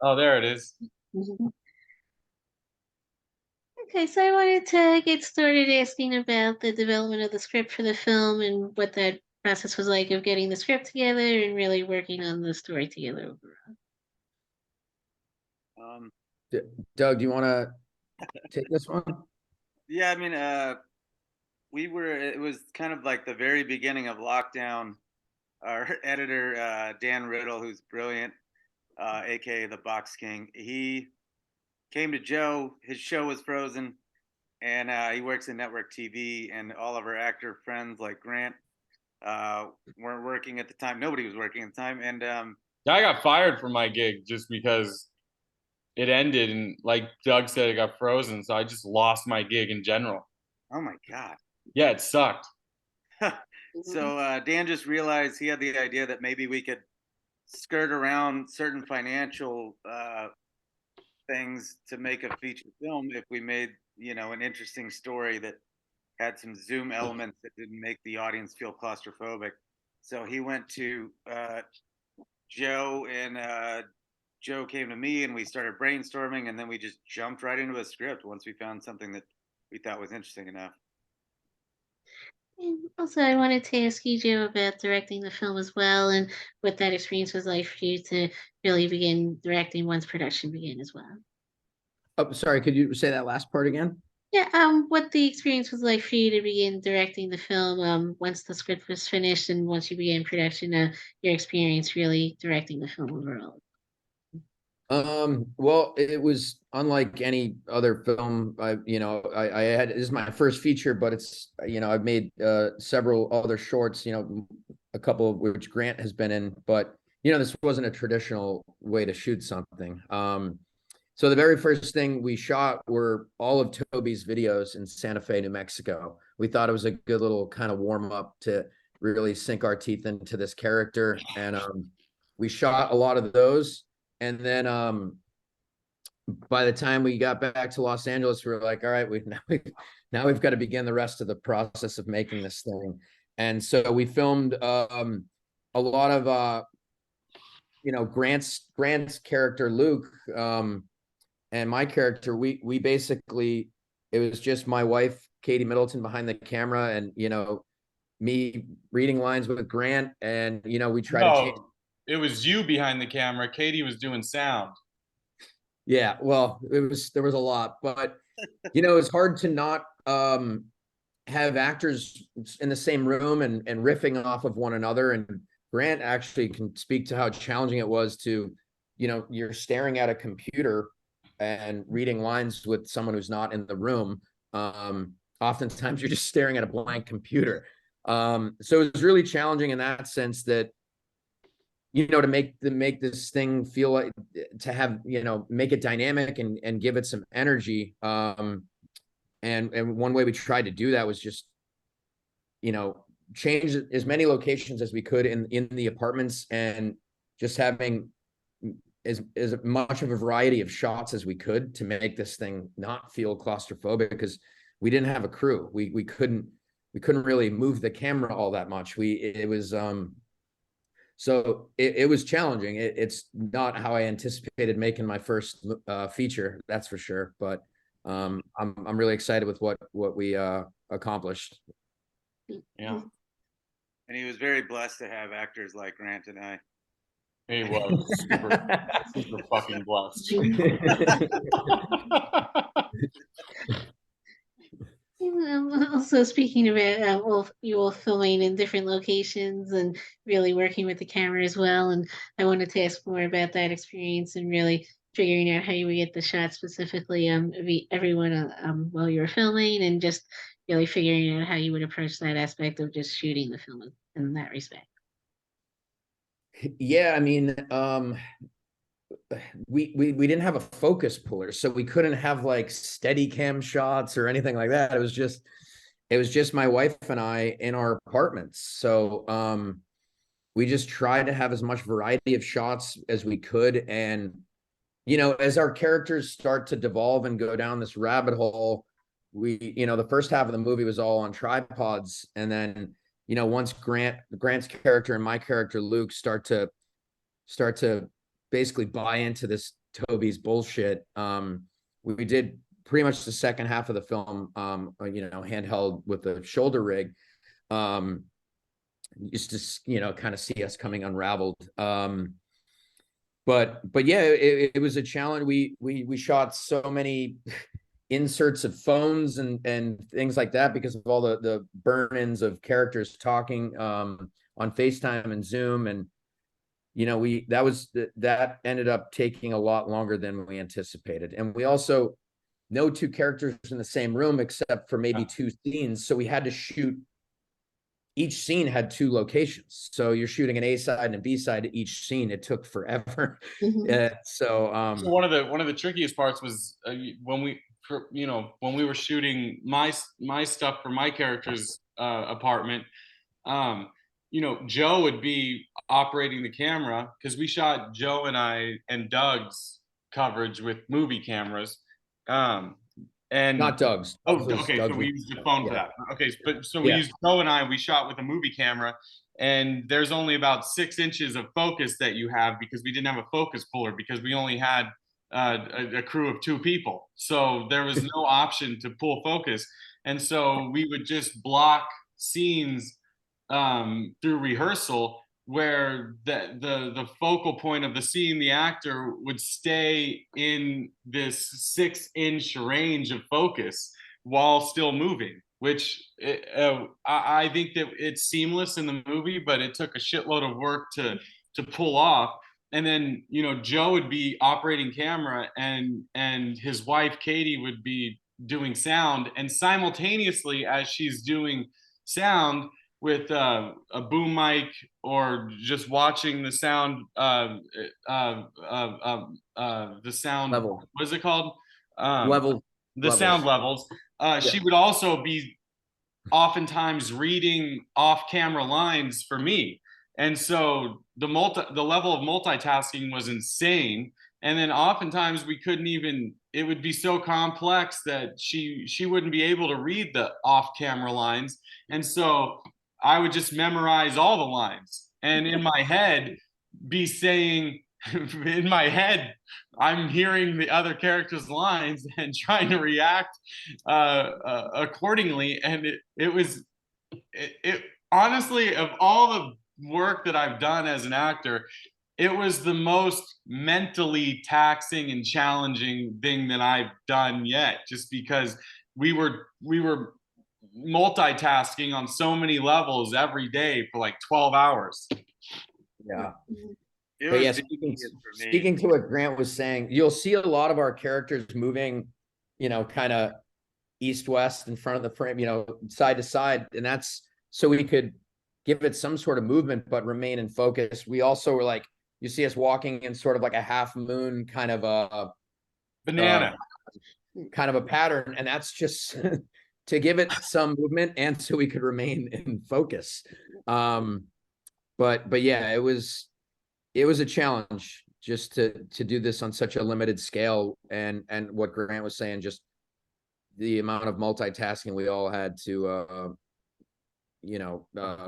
Oh, there it is. Mhm. Okay, so I wanted to get started asking about the development of the script for the film and what that process was like of getting the script together and really working on the story together overall. Um, D- Doug, do you want to take this one? yeah, I mean, it was kind of like the very beginning of lockdown. Our editor, Dan Riddle, who's brilliant, aka the Box King, he came to Joe. His show was frozen, and he works in network TV, and all of our actor friends like Grant weren't working at the time. Nobody was working at the time, and I got fired from my gig just because it ended, and like Doug said, it got frozen, so I just lost my gig in general. oh my god. Yeah, it sucked. So Dan just realized he had the idea that maybe we could skirt around certain financial things to make a feature film if we made, an interesting story that had some zoom elements that didn't make the audience feel claustrophobic. So he went to Joe, and Joe came to me, and we started brainstorming, and then we just jumped right into a script once we found something that we thought was interesting enough. And also, I wanted to ask you, Joe, about directing the film as well and what that experience was like for you to really begin directing once production began as well. Oh, sorry, could you say that last part again? Yeah, what the experience was like for you to begin directing the film, once the script was finished and once you began production, your experience really directing the film overall. Well, it was unlike any other film. I had, this is my first feature, but it's, I've made several other shorts, a couple of which Grant has been in, but this wasn't a traditional way to shoot something. So the very first thing we shot were all of Toby's videos in Santa Fe, New Mexico. We thought it was a good little kind of warm up to really sink our teeth into this character. And we shot a lot of those. And then by the time we got back to Los Angeles, we were like, all right, now we've got to begin the rest of the process of making this thing. And so we filmed a lot of Grant's character Luke, and my character, we basically, it was just my wife, Katie Middleton, behind the camera, and me reading lines with Grant, and we try to change. No, it was you behind the camera. Katie was doing sound. Yeah, well, there was a lot, but it's hard to not have actors in the same room and riffing off of one another. And Grant actually can speak to how challenging it was to, you're staring at a computer and reading lines with someone who's not in the room. Oftentimes you're just staring at a blank computer. So it was really challenging in that sense, that to make this thing feel like, to have, make it dynamic and give it some energy. And one way we tried to do that was just, change as many locations as we could in the apartments, and just having as much of a variety of shots as we could to make this thing not feel claustrophobic, because we didn't have a crew. We couldn't really move the camera all that much. So it was challenging. It's not how I anticipated making my first feature, that's for sure. But I'm really excited with what we accomplished. Yeah, And he was very blessed to have actors like Grant and I. he was super fucking blessed. Also, speaking about you all filming in different locations and really working with the camera as well, and I wanted to ask more about that experience and really figuring out how you would get the shot specifically of everyone while you were filming, and just really figuring out how you would approach that aspect of just shooting the film in that respect. Yeah, I mean, we didn't have a focus puller, so we couldn't have like steady cam shots or anything like that. It was just my wife and I in our apartments. So we just tried to have as much variety of shots as we could. And as our characters start to devolve and go down this rabbit hole, the first half of the movie was all on tripods, and then once Grant's character and my character Luke start to basically buy into this Toby's bullshit. We did pretty much the second half of the film, handheld with the shoulder rig, just to, kind of see us coming unraveled. But yeah, it was a challenge. We shot so many inserts of phones and things like that because of all the burn-ins of characters talking on FaceTime and Zoom, and that ended up taking a lot longer than we anticipated. And we also no two characters in the same room except for maybe two scenes, so we had to shoot. Each scene had two locations, so you're shooting an A side and a B side to each scene. It took forever. So one of the trickiest parts was when we were shooting my stuff for my character's apartment. Joe would be operating the camera because we shot Joe and I and Doug's coverage with movie cameras. And not Doug's. Okay, Doug's so we used the phone for that. Okay, but so we used Joe and I. We shot with a movie camera, and there's only about 6 inches of focus that you have because we didn't have a focus puller because we only had a crew of 2 people, so there was no option to pull focus, and so we would just block scenes through rehearsal where the focal point of the scene, the actor would stay in this 6-inch range of focus while still moving, which I think that it's seamless in the movie, but it took a shitload of work to pull off. And then, Joe would be operating camera and his wife, Katie, would be doing sound. And simultaneously, as she's doing sound, with a boom mic or just watching the sound, the sound level. What is it called? Level. The sound levels. She would also be oftentimes reading off-camera lines for me, and so the level of multitasking was insane. And then oftentimes we couldn't even. It would be so complex that she wouldn't be able to read the off-camera lines, and so I would just memorize all the lines, and in my head be saying, in my head, I'm hearing the other character's lines and trying to react accordingly. And it honestly, of all the work that I've done as an actor, it was the most mentally taxing and challenging thing that I've done yet, just because we were multitasking on so many levels every day for like 12 hours. Yeah. But yeah, speaking to what Grant was saying, you'll see a lot of our characters moving, kind of east-west in front of the frame, side to side. And that's so we could give it some sort of movement, but remain in focus. We also were like, you see us walking in sort of like a half moon kind of a banana, kind of a pattern. And that's just to give it some movement and so we could remain in focus. But yeah, it was a challenge just to do this on such a limited scale, and what Grant was saying, just the amount of multitasking we all had to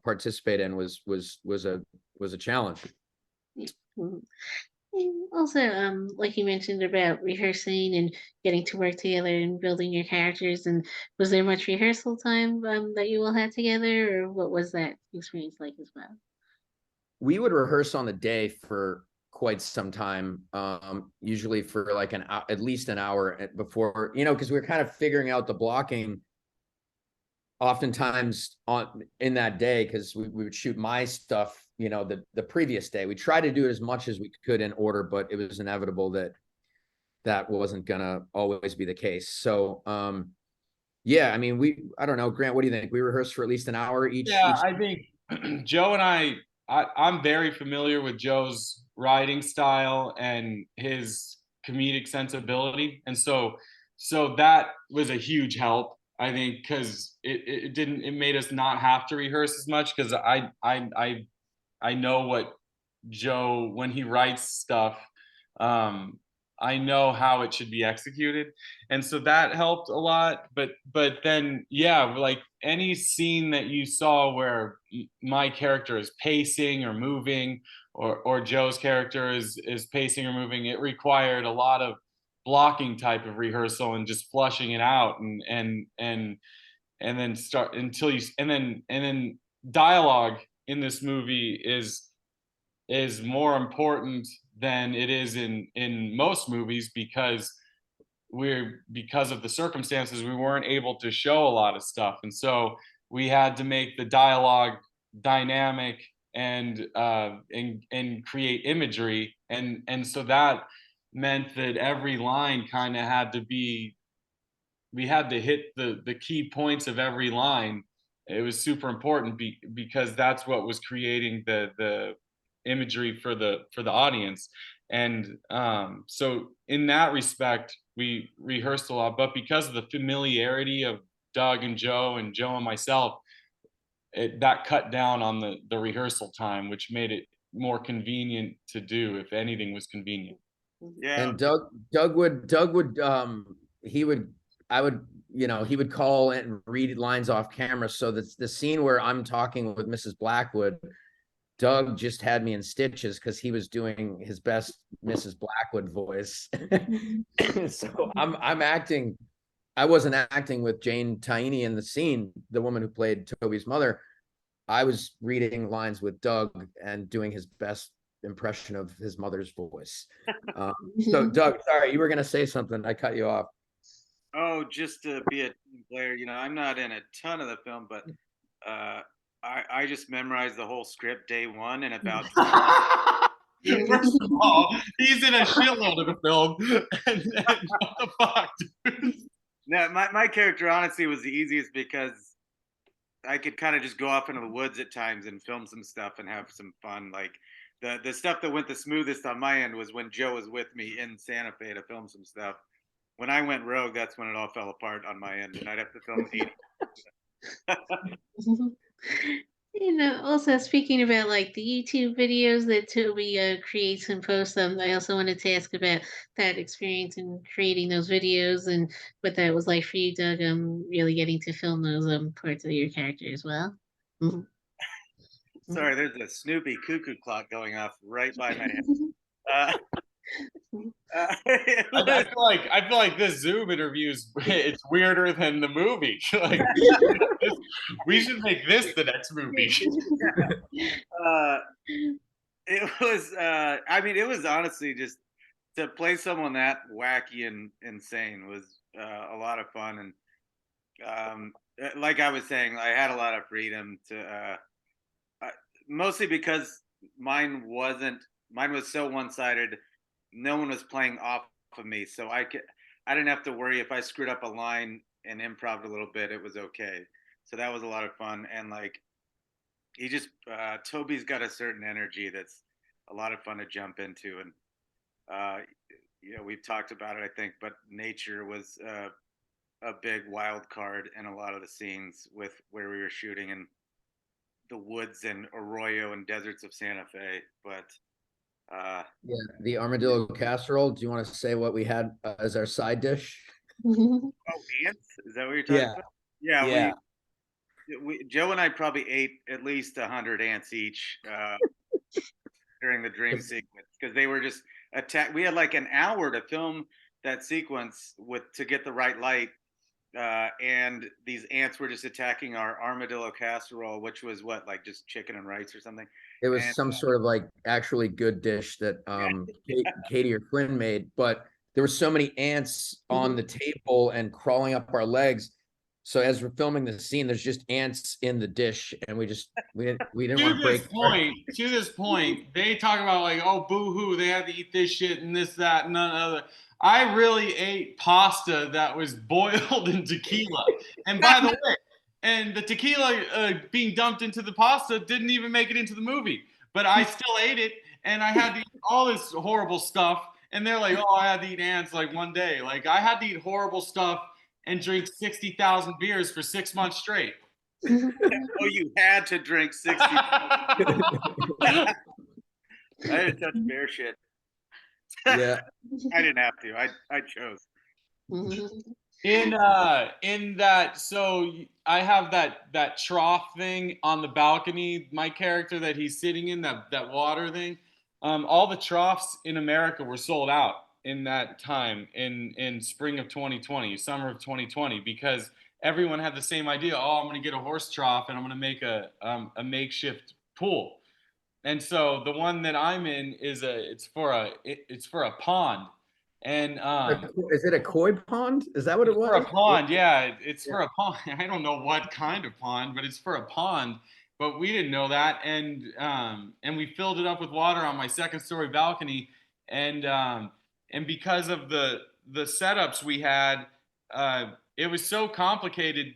participate in was a challenge. Also, like you mentioned about rehearsing and getting to work together and building your characters, and was there much rehearsal time that you all had together, or what was that experience like as well? We would rehearse on the day for quite some time, usually for like at least an hour before, because we were kind of figuring out the blocking oftentimes in that day, because we would shoot my stuff the previous day. We tried to do it as much as we could in order, but it was inevitable that wasn't gonna always be the case. So yeah, I mean, I don't know, Grant, what do you think? We rehearsed for at least an hour each. I think Joe and I'm very familiar with Joe's writing style and his comedic sensibility, and so that was a huge help, I think, because it made us not have to rehearse as much, because I know what Joe, when he writes stuff, I know how it should be executed, and so that helped a lot. But then, yeah, like any scene that you saw where my character is pacing or moving or Joe's character is pacing or moving, it required a lot of blocking type of rehearsal and just flushing it out and then start until you and then dialogue in this movie is more important than it is in most movies because of the circumstances we weren't able to show a lot of stuff, and so we had to make the dialogue dynamic and create imagery, and so that meant that every line kind of had to be, we had to hit the key points of every line. It was super important because that's what was creating the imagery for the audience. And so in that respect, we rehearsed a lot, but because of the familiarity of Doug and Joe and myself, that cut down on the rehearsal time, which made it more convenient to do, if anything was convenient. Yeah. And Doug would he would call and read lines off camera. So that's the scene where I'm talking with Mrs. Blackwood. Doug just had me in stitches because he was doing his best Mrs. Blackwood voice. So I'm acting. I wasn't acting with Jane Taini in the scene, the woman who played Toby's mother. I was reading lines with Doug and doing his best impression of his mother's voice. So Doug, sorry, you were going to say something. I cut you off. Oh, just to be a team player, I'm not in a ton of the film, but I just memorized the whole script day one and about. First of all, he's in a shitload of the film. And what the fuck, dude? No, my character honestly was the easiest because I could kind of just go off into the woods at times and film some stuff and have some fun. Like the stuff that went the smoothest on my end was when Joe was with me in Santa Fe to film some stuff. When I went rogue, that's when it all fell apart on my end, and I'd have to film 80. Also speaking about like the YouTube videos that Toby creates and posts them, I also wanted to ask about that experience in creating those videos and what that was like for you, Doug. Really getting to film those parts of your character as well. Sorry, there's a Snoopy cuckoo clock going off right by my head. I feel like this Zoom interview it's weirder than the movie. Like, we should make this the next movie. It was it was honestly just to play someone that wacky and insane was a lot of fun, and like I was saying, I had a lot of freedom to mostly because mine was so one-sided. No one was playing off of me, so I didn't have to worry if I screwed up a line and improv a little bit. It was okay. So that was a lot of fun, and like he just Toby's got a certain energy that's a lot of fun to jump into, and we've talked about it, I think, but nature was a big wild card in a lot of the scenes with where we were shooting in the woods and Arroyo and deserts of Santa Fe, but. Yeah, the armadillo casserole. Do you want to say what we had as our side dish? Oh, ants? Is that what you're talking about? Yeah. We Joe and I probably ate at least 100 ants each during the dream sequence because they were just attack. We had like an hour to film that sequence to get the right light, and these ants were just attacking our armadillo casserole, which was like just chicken and rice or something. It was some sort of like actually good dish that Katie or Quinn made, but there were so many ants on the table and crawling up our legs. So as we're filming the scene, there's just ants in the dish, and we didn't want to break. To this point, they talk about like, oh, boo-hoo, they had to eat this shit and this, that, and none other. I really ate pasta that was boiled in tequila. And by the way, and the tequila being dumped into the pasta didn't even make it into the movie. But I still ate it, and I had to eat all this horrible stuff. And they're like, oh, I had to eat ants like one day. Like, I had to eat horrible stuff and drink 60,000 beers for 6 months straight. Oh, you had to drink 60. I had to touch bear shit. Yeah. I didn't have to. I chose. In that, so I have that trough thing on the balcony. My character that he's sitting in, that water thing. all the troughs in America were sold out in that time in spring of 2020, summer of 2020, because everyone had the same idea. Oh, I'm going to get a horse trough and I'm going to make a makeshift pool. And so the one that I'm in is it's for a pond. And Is it a koi pond? Is that what it was? for a pond, yeah. It's for a pond. I don't know what kind of pond, but it's for a pond. But we didn't know that, and we filled it up with water on my second story balcony, and because of the setups we had, it was so complicated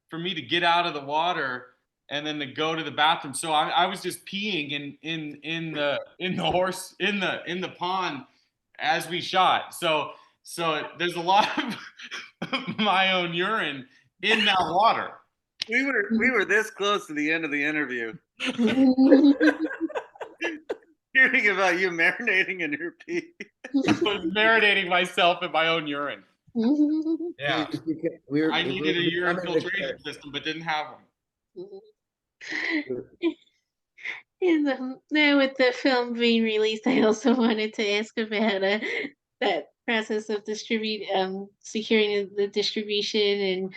for me to get out of the water and then to go to the bathroom. So I was just peeing in the pond as we shot. So there's a lot of my own urine in that water. We were this close to the end of the interview. Hearing about you marinating in your pee. I was marinating myself in my own urine. Yeah. I needed a urine filtration system, but didn't have one. Now with the film being released, I also wanted to ask about that process of securing the distribution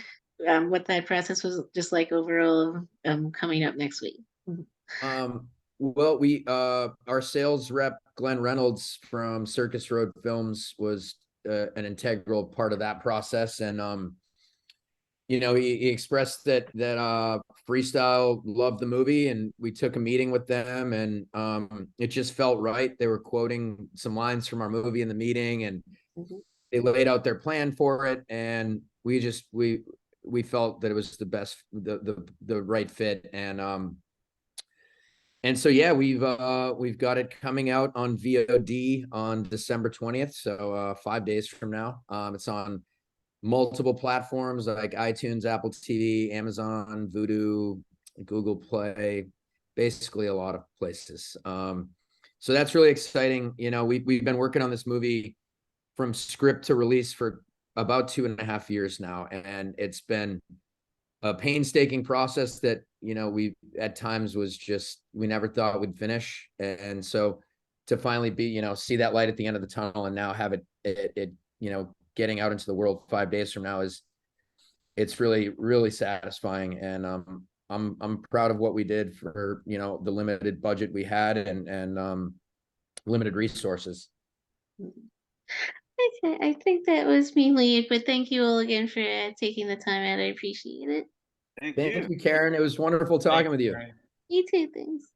and what that process was just like overall coming up next week. Well, we our sales rep Glenn Reynolds from Circus Road Films was an integral part of that process, and you know, he expressed that Freestyle loved the movie, and we took a meeting with them, and it just felt right. They were quoting some lines from our movie in the meeting, and they laid out their plan for it, and we felt that it was the best, the right fit, and so yeah, we've got it coming out on VOD on December 20th, so 5 days from now. It's on multiple platforms like iTunes, Apple TV, Amazon, Vudu, Google Play, basically a lot of places. So that's really exciting. You know, we've been working on this movie from script to release for about 2.5 years now, and it's been a painstaking process that, you know, we at times was just, we never thought we'd finish. And so to finally be, you know, see that light at the end of the tunnel and now have it you know, getting out into the world 5 days from now it's really, really satisfying. And I'm proud of what we did for, you know, the limited budget we had and limited resources. Okay, I think that was mainly it, but thank you all again for taking the time out. I appreciate it. Thank Thank you. you, Karen. It was wonderful talking with you. You too, thanks.